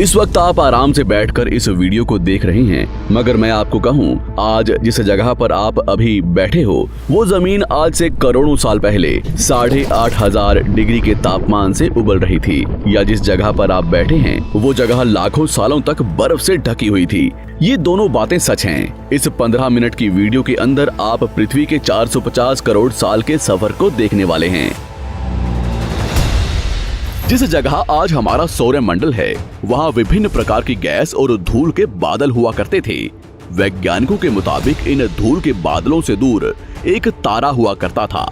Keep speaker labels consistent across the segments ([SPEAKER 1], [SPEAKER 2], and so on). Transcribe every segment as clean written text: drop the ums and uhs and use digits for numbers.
[SPEAKER 1] इस वक्त आप आराम से बैठकर इस वीडियो को देख रहे हैं, मगर मैं आपको कहूं, आज जिस जगह पर आप अभी बैठे हो वो जमीन आज से करोड़ों साल पहले 8,500 डिग्री के तापमान से उबल रही थी, या जिस जगह पर आप बैठे हैं वो जगह लाखों सालों तक बर्फ से ढकी हुई थी। ये दोनों बातें सच हैं। इस 15 मिनट की वीडियो के अंदर आप पृथ्वी के 450 करोड़ साल के सफर को देखने वाले हैं। जिस जगह आज हमारा सौरमंडल है, वहाँ विभिन्न प्रकार की गैस और धूल के बादल हुआ करते थे। वैज्ञानिकों के मुताबिक इन धूल के बादलों से दूर एक तारा हुआ करता था।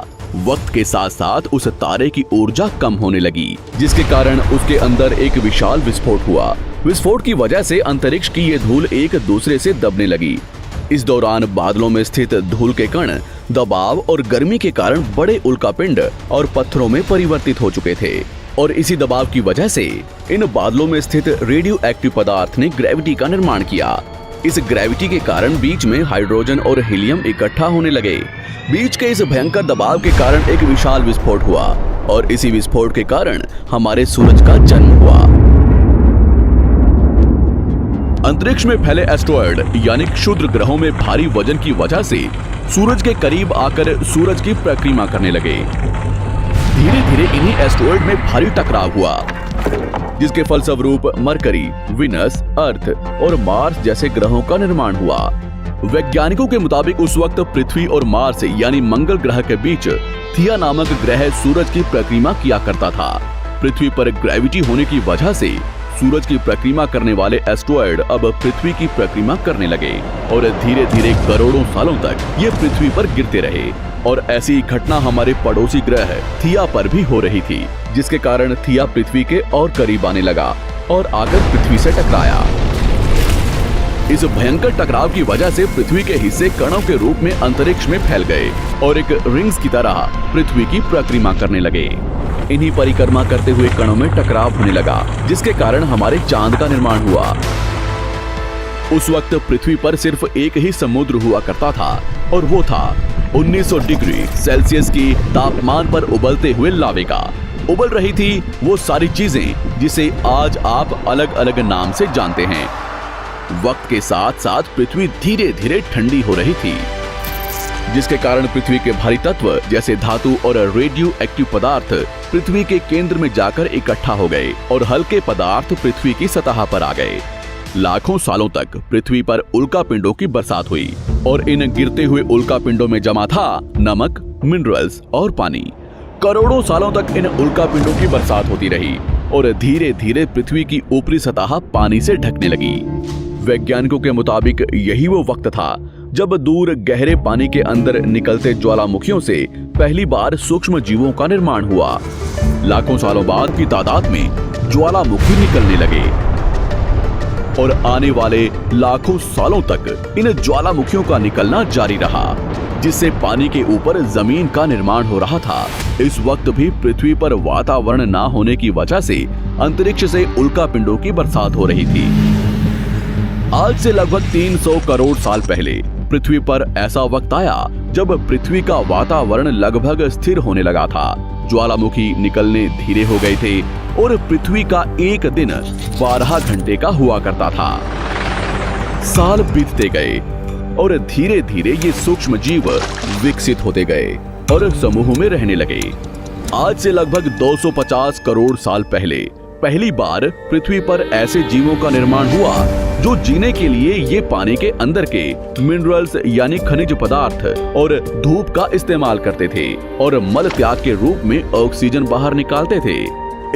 [SPEAKER 1] वक्त के साथ साथ उस तारे की ऊर्जा कम होने लगी, जिसके कारण उसके अंदर एक विशाल विस्फोट हुआ। विस्फोट की वजह से अंतरिक्ष की ये धूल एक दूसरे से दबने लगी। इस दौरान बादलों में स्थित धूल के कण दबाव और गर्मी के कारण बड़े उल्कापिंड और पत्थरों में परिवर्तित हो चुके थे, और इसी दबाव की वजह से इन बादलों में स्थित रेडियो एक्टिव पदार्थ ने ग्रेविटी का निर्माण किया। इस ग्रेविटी के कारण बीच में हाइड्रोजन और हीलियम इकट्ठा होने लगे। बीच के इस भयंकर दबाव के कारण एक विशाल विस्फोट हुआ, और इसी विस्फोट के कारण हमारे सूरज का जन्म हुआ। अंतरिक्ष में फैले एस्टेरॉयड यानी क्षुद्र ग्रहों में भारी वजन की वजह से सूरज के करीब आकर सूरज की परिक्रमा करने लगे। धीरे धीरे इन्हीं एस्टेरॉयड में भारी टकराव हुआ, जिसके फलस्वरूप मरकरी, विनस, अर्थ और मार्स जैसे ग्रहों का निर्माण हुआ। वैज्ञानिकों के मुताबिक उस वक्त पृथ्वी और मार्स यानी मंगल ग्रह के बीच थिया नामक ग्रह सूरज की परिक्रमा किया करता था। पृथ्वी पर ग्रेविटी होने की वजह से सूरज की परिक्रमा करने वाले एस्टेरॉयड अब पृथ्वी की परिक्रमा करने लगे, और धीरे धीरे करोड़ों सालों तक ये पृथ्वी पर गिरते रहे। और ऐसी घटना हमारे पड़ोसी ग्रह थिया पर भी हो रही थी, जिसके कारण थिया पृथ्वी के और करीब आने लगा और आकर पृथ्वी से टकराया। इस भयंकर टकराव की वजह से पृथ्वी के हिस्से कणों के रूप में अंतरिक्ष में फैल गए और एक रिंग्स की तरह पृथ्वी की परिक्रमा करने लगे। इन्हीं परिक्रमा करते हुए कणों में टकराव होने लगा, जिसके कारण हमारे चांद का निर्माण हुआ। उस वक्त पृथ्वी पर सिर्फ एक ही समुद्र हुआ करता था, और वो था 1900 डिग्री सेल्सियस की तापमान पर उबलते हुए लावे का। उबल रही थी वो सारी चीजें जिसे आज आप अलग अलग नाम से जानते हैं। वक्त के साथ साथ पृथ्वी धीरे धीरे ठंडी हो रही थी, जिसके कारण पृथ्वी के भारी तत्व जैसे धातु और रेडियो एक्टिव पदार्थ पृथ्वी के केंद्र में जाकर इकट्ठा हो गए, और हल्के पदार्थ पृथ्वी की सतह पर आ गए। लाखों सालों तक पृथ्वी पर उल्कापिंडों की बरसात हुई, और इन गिरते हुए उल्कापिंडों में जमा था नमक, मिनरल्स और पानी। करोड़ों सालों तक इन उल्कापिंडों की बरसात होती रही, और धीरे धीरे पृथ्वी की ऊपरी सतह पानी से ढकने लगी। वैज्ञानिकों के मुताबिक यही वो वक्त था जब दूर गहरे पानी के अंदर निकलते ज्वालामुखियों से पहली बार सूक्ष्म जीवों का निर्माण हुआ। लाखों सालों बाद की तादाद में ज्वालामुखी निकलने लगे, और आने वाले लाखों सालों तक इन ज्वालामुखियों का निकलना जारी रहा, जिससे पानी के ऊपर जमीन का निर्माण हो रहा था। इस वक्त भी पृथ्वी पर वातावरण ना होने की वजह से अंतरिक्ष से उल्कापिंडों की बरसात हो रही थी। आज से लगभग 300 करोड़ साल पहले पृथ्वी पर ऐसा वक्त आया जब पृथ्वी का वातावरण लगभग स्थिर होने लगा था। ज्वालामुखी निकलने धीरे हो गए थे, और पृथ्वी का एक दिन 12 घंटे का हुआ करता था। साल बीतते गए, और धीरे धीरे ये सूक्ष्म जीव विकसित होते गए और समूह में रहने लगे। आज से लगभग 250 करोड़ साल पहले पहली बार पृथ्वी पर ऐसे जीवों का निर्माण हुआ जो जीने के लिए ये पानी के अंदर के मिनरल्स यानी खनिज पदार्थ और धूप का इस्तेमाल करते थे, और मल त्याग के रूप में ऑक्सीजन बाहर निकालते थे।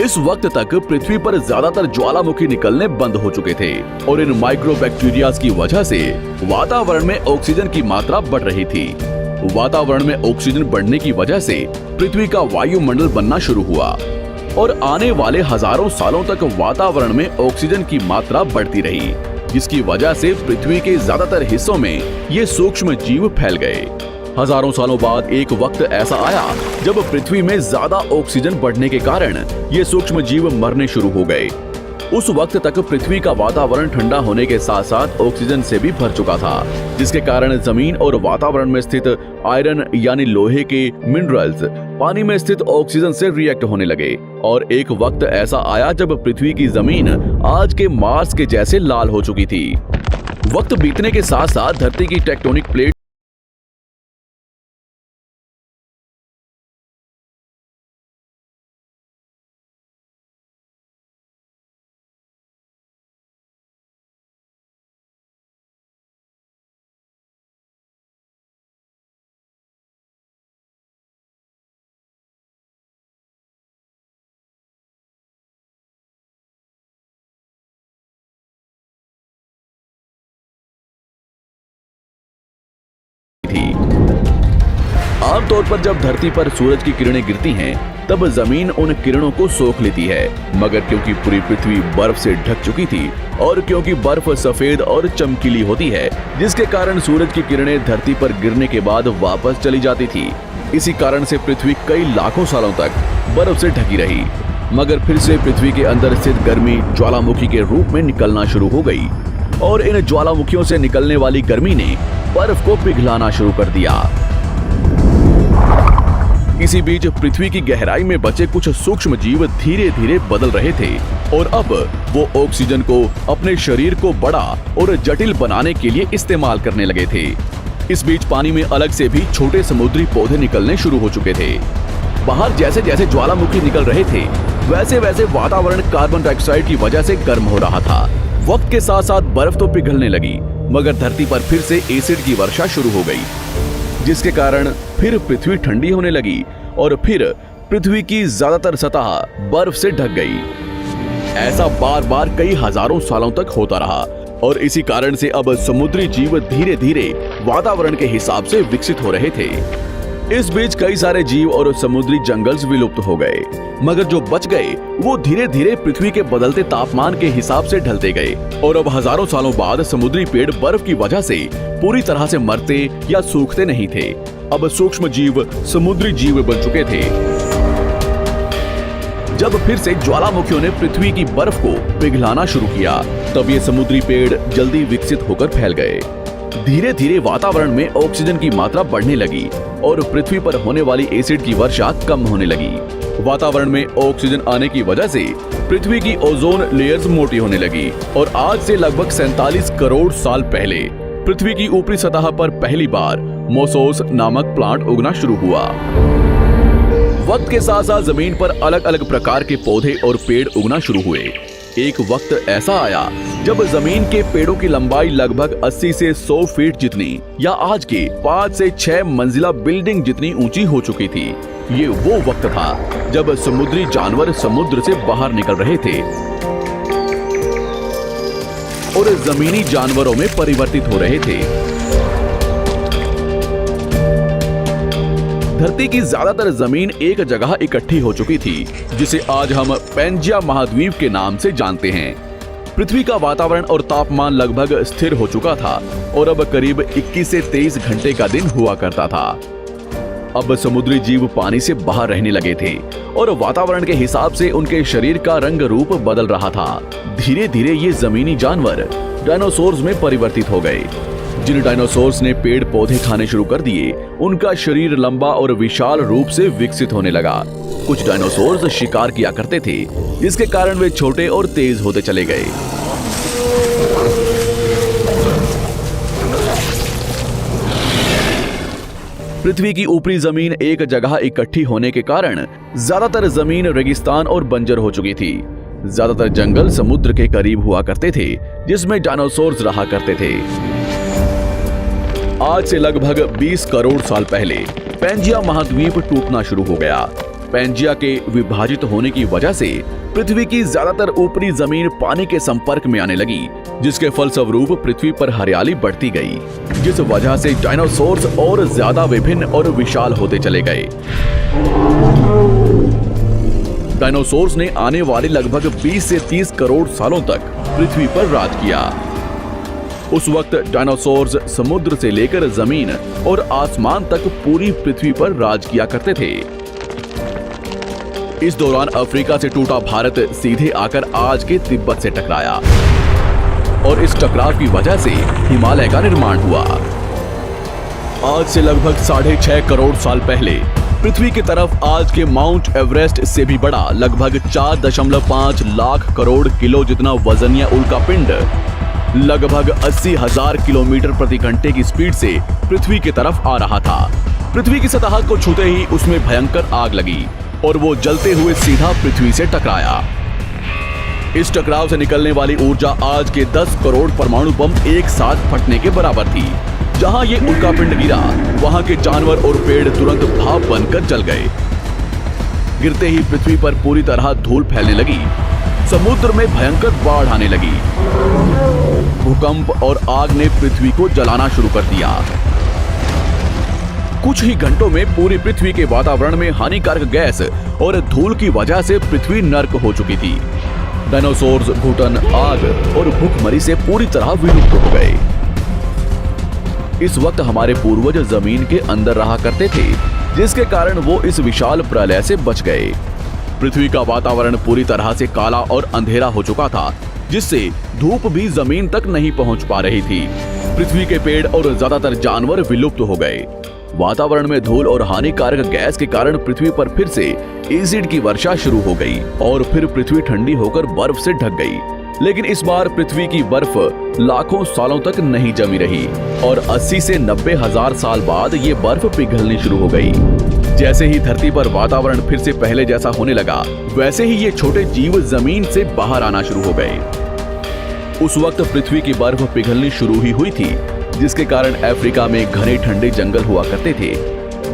[SPEAKER 1] इस वक्त तक पृथ्वी पर ज्यादातर ज्वालामुखी निकलने बंद हो चुके थे, और इन माइक्रोबैक्टीरियाज की वजह से वातावरण में ऑक्सीजन की मात्रा बढ़ रही थी। वातावरण में ऑक्सीजन बढ़ने की वजह से पृथ्वी का वायुमंडल बनना शुरू हुआ, और आने वाले हजारों सालों तक वातावरण में ऑक्सीजन की मात्रा बढ़ती रही, जिसकी वजह से पृथ्वी के ज्यादातर हिस्सों में ये सूक्ष्म जीव फैल गए। हजारों सालों बाद एक वक्त ऐसा आया जब पृथ्वी में ज्यादा ऑक्सीजन बढ़ने के कारण ये सूक्ष्म जीव मरने शुरू हो गए। उस वक्त तक पृथ्वी का वातावरण ठंडा होने के साथ साथ ऑक्सीजन से भी भर चुका था, जिसके कारण जमीन और वातावरण में स्थित आयरन यानी लोहे के मिनरल्स पानी में स्थित ऑक्सीजन से रिएक्ट होने लगे और एक वक्त ऐसा आया जब पृथ्वी की जमीन आज के मार्स के जैसे लाल हो चुकी थी। वक्त बीतने के साथ साथ धरती की टेक्टोनिक प्लेट थी। आमतौर पर जब धरती पर सूरज की किरणें गिरती हैं, तब जमीन उन किरणों को सोख लेती है, मगर क्योंकि पूरी पृथ्वी बर्फ से ढक चुकी थी और क्योंकि बर्फ सफेद और चमकीली होती है, जिसके कारण सूरज की किरणें धरती पर गिरने के बाद वापस चली जाती थी। इसी कारण से पृथ्वी कई लाखों सालों तक बर्फ से ढकी रही, मगर फिर से पृथ्वी के अंदर स्थित गर्मी ज्वालामुखी के रूप में निकलना शुरू हो गई और इन ज्वालामुखियों से निकलने वाली गर्मी ने बर्फ को पिघलाना शुरू कर दिया। इसी बीच पृथ्वी की गहराई में बचे कुछ सूक्ष्म जीव धीरे धीरे बदल रहे थे और अब वो ऑक्सीजन को अपने शरीर को बड़ा और जटिल बनाने के लिए इस्तेमाल करने लगे थे। इस बीच पानी में अलग से भी छोटे समुद्री पौधे निकलने शुरू हो चुके थे। बाहर जैसे जैसे ज्वालामुखी निकल रहे थे, वैसे वैसे वातावरण कार्बन डाइऑक्साइड की वजह से गर्म हो रहा था। वक्त के साथ साथ बर्फ तो पिघलने लगी, मगर धरती पर फिर से एसिड की वर्षा शुरू हो गई, जिसके कारण फिर पृथ्वी ठंडी होने लगी और फिर पृथ्वी की ज्यादातर सतह बर्फ से ढक गई। ऐसा बार बार कई हजारों सालों तक होता रहा और इसी कारण से अब समुद्री जीव धीरे धीरे वातावरण के हिसाब से विकसित हो रहे थे। इस बीच कई सारे जीव और समुद्री जंगल्स विलुप्त हो गए, मगर जो बच गए वो धीरे धीरे पृथ्वी के बदलते तापमान के हिसाब से ढलते गए और अब हजारों सालों बाद समुद्री पेड़ बर्फ की वजह से पूरी तरह से मरते या सूखते नहीं थे। अब सूक्ष्म जीव समुद्री जीव बन चुके थे। जब फिर से ज्वालामुखियों ने पृथ्वी की बर्फ को पिघलाना शुरू किया, तब ये समुद्री पेड़ जल्दी विकसित होकर फैल गए। धीरे धीरे वातावरण में ऑक्सीजन की मात्रा बढ़ने लगी और पृथ्वी पर होने वाली एसिड की वर्षा कम होने लगी। वातावरण में ऑक्सीजन आने की वजह से पृथ्वी की ओजोन लेयर्स मोटी होने लगी और आज से लगभग 47 करोड़ साल पहले पृथ्वी की ऊपरी सतह पर पहली बार मोसोस नामक प्लांट उगना शुरू हुआ। वक्त के साथ साथ जमीन पर अलग अलग प्रकार के पौधे और पेड़ उगना शुरू हुए। एक वक्त ऐसा आया जब जमीन के पेड़ों की लंबाई लगभग 80 से 100 फीट जितनी या आज के 5 से 6 मंजिला बिल्डिंग जितनी ऊंची हो चुकी थी। ये वो वक्त था जब समुद्री जानवर समुद्र से बाहर निकल रहे थे और जमीनी जानवरों में परिवर्तित हो रहे थे। धरती की ज्यादातर जमीन एक जगह इकट्ठी हो चुकी थी, जिसे आज हम पैंजिया महाद्वीप के नाम से जानते हैं। पृथ्वी का वातावरण और तापमान लगभग स्थिर हो चुका था और अब करीब 21 से 23 घंटे का दिन हुआ करता था। अब समुद्री जीव पानी से बाहर रहने लगे थे और वातावरण के हिसाब से उनके शरीर का रंग रूप बदल रहा था। धीरे धीरे ये जमीनी जानवर डायनासोर्स में परिवर्तित हो गए। जिन डायनासोर्स ने पेड़ पौधे खाने शुरू कर दिए, उनका शरीर लंबा और विशाल रूप से विकसित होने लगा। कुछ डायनासोर्स शिकार किया करते थे, जिसके कारण वे छोटे और तेज होते चले गए। पृथ्वी की ऊपरी जमीन एक जगह इकट्ठी होने के कारण ज्यादातर जमीन रेगिस्तान और बंजर हो चुकी थी। ज्यादातर जंगल समुद्र के करीब हुआ करते थे, जिसमें डायनासोर्स रहा करते थे। आज से लगभग 20 करोड़ साल पहले पैंजिया महाद्वीप टूटना शुरू हो गया। पैंजिया के विभाजित होने की वजह से पृथ्वी की ज्यादातर ऊपरी जमीन पानी के संपर्क में आने लगी, जिसके फलस्वरूप पृथ्वी पर हरियाली बढ़ती गई, जिस वजह से डायनासोर्स और ज्यादा विभिन्न और विशाल होते चले गए। डायनासोर्स ने आने वाले लगभग 20 से 30 करोड़ सालों तक पृथ्वी पर राज किया। उस वक्त डायनासोर्स समुद्र से लेकर जमीन और आसमान तक पूरी पृथ्वी पर राज किया करते थे। इस दौरान अफ्रीका से टूटा भारत सीधे आकर आज के तिब्बत से टकराया और इस टकराव की वजह से हिमालय का निर्माण हुआ। आज से लगभग 6.5 करोड़ साल पहले पृथ्वी की तरफ आज के माउंट एवरेस्ट से भी बड़ा लगभग 4.5 लाख करोड़ किलो जितना वजनिया उल्कापिंड लगभग 80,000 किलोमीटर प्रति घंटे की स्पीड से पृथ्वी की तरफ आ रहा था। पृथ्वी की सतह को छूते ही उसमें भयंकर आग लगी और वो जलते हुए सीधा पृथ्वी से टकराया। इस टकराव से निकलने वाली ऊर्जा आज के 10 करोड़ परमाणु बम एक साथ फटने के बराबर थी। जहां ये उल्कापिंड गिरा, वहां के जानवर और पेड़ तुरंत भाप बनकर जल गए। गिरते ही पृथ्वी पर पूरी तरह धूल फैलने लगी। समुद्र में भयंकर बाढ़ आने लगी। भूकंप और आग ने पृथ्वी को जलाना शुरू कर दिया। कुछ ही घंटों में पूरी पृथ्वी के वातावरण में हानिकारक गैस और धूल की वजह से पृथ्वी नर्क हो चुकी थी। डायनासोर्स, घुटन, आग और भूखमरी से पूरी तरह विलुप्त हो गए। इस वक्त हमारे पूर्वज जमीन के अंदर रहा करते थे, जिसके कारण वो इस विशाल प्रलय से बच गए। पृथ्वी का वातावरण पूरी तरह से काला और अंधेरा हो चुका था, जिससे धूप भी जमीन तक नहीं पहुंच पा रही थी। पृथ्वी के पेड़ और ज्यादातर जानवर विलुप्त हो गए। वातावरण में धूल और हानिकारक गैस के कारण पृथ्वी पर फिर से एसिड की वर्षा शुरू हो गई और फिर पृथ्वी ठंडी होकर बर्फ से ढक गई। लेकिन इस बार पृथ्वी की बर्फ लाखों सालों तक नहीं जमी रही और 80 से 90 हजार साल बाद ये बर्फ पिघलनी शुरू हो गई। जैसे ही धरती पर वातावरण फिर से पहले जैसा होने लगा, वैसे ही ये छोटे जीव जमीन से बाहर आना शुरू हो गए। उस वक्त पृथ्वी की बर्फ पिघलनी शुरू ही हुई थी, जिसके कारण अफ्रीका में घने ठंडे जंगल हुआ करते थे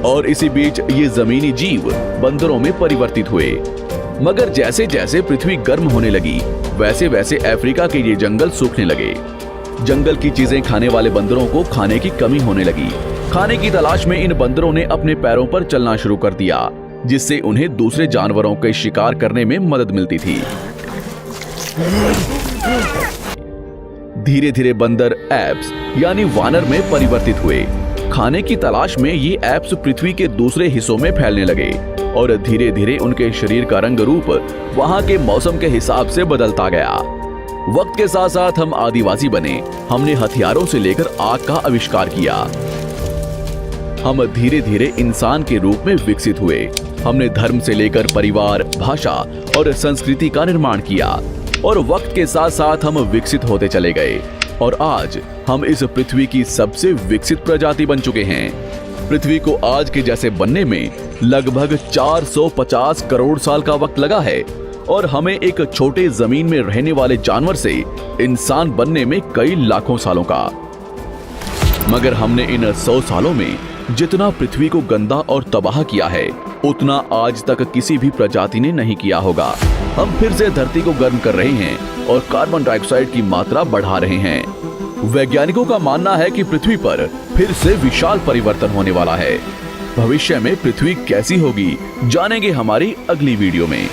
[SPEAKER 1] और इसी बीच ये जमीनी जीव बंदरों में परिवर्तित हुए। मगर जैसे जैसे पृथ्वी गर्म होने लगी, वैसे वैसे अफ्रीका के ये जंगल सूखने लगे। जंगल की चीजें खाने वाले बंदरों को खाने की कमी होने लगी। खाने की तलाश में इन बंदरों ने अपने पैरों पर चलना शुरू कर दिया, जिससे उन्हें दूसरे जानवरों के शिकार करने में मदद मिलती थी। धीरे धीरे बंदर एप्स यानी वानर में परिवर्तित हुए। खाने की तलाश में ये एप्स पृथ्वी के दूसरे हिस्सों में फैलने लगे और धीरे धीरे उनके शरीर का रंग रूप वहां के मौसम के हिसाब से बदलता गया। वक्त के साथ साथ हम आदिवासी बने। हमने हथियारों से लेकर आग का आविष्कार किया। हम धीरे धीरे इंसान के रूप में विकसित हुए। हमने धर्म से लेकर परिवार, भाषा और संस्कृति का निर्माण किया और वक्त के साथ साथ हम विकसित होते चले गए और आज हम इस पृथ्वी की सबसे विकसित प्रजाति बन चुके हैं। पृथ्वी को आज के जैसे बनने में लगभग 450 करोड़ साल का वक्त लगा है और हमें एक छोटे जमीन में रहने वाले जानवर से इंसान बनने में कई लाखों सालों का। मगर हमने इन 100 सालों में जितना पृथ्वी को गंदा और तबाह किया है, उतना आज तक किसी भी प्रजाति ने नहीं किया होगा। हम फिर से धरती को गर्म कर रहे हैं और कार्बन डाइऑक्साइड की मात्रा बढ़ा रहे हैं। वैज्ञानिकों का मानना है कि पृथ्वी पर फिर से विशाल परिवर्तन होने वाला है। भविष्य में पृथ्वी कैसी होगी, जानेंगे हमारी अगली वीडियो में।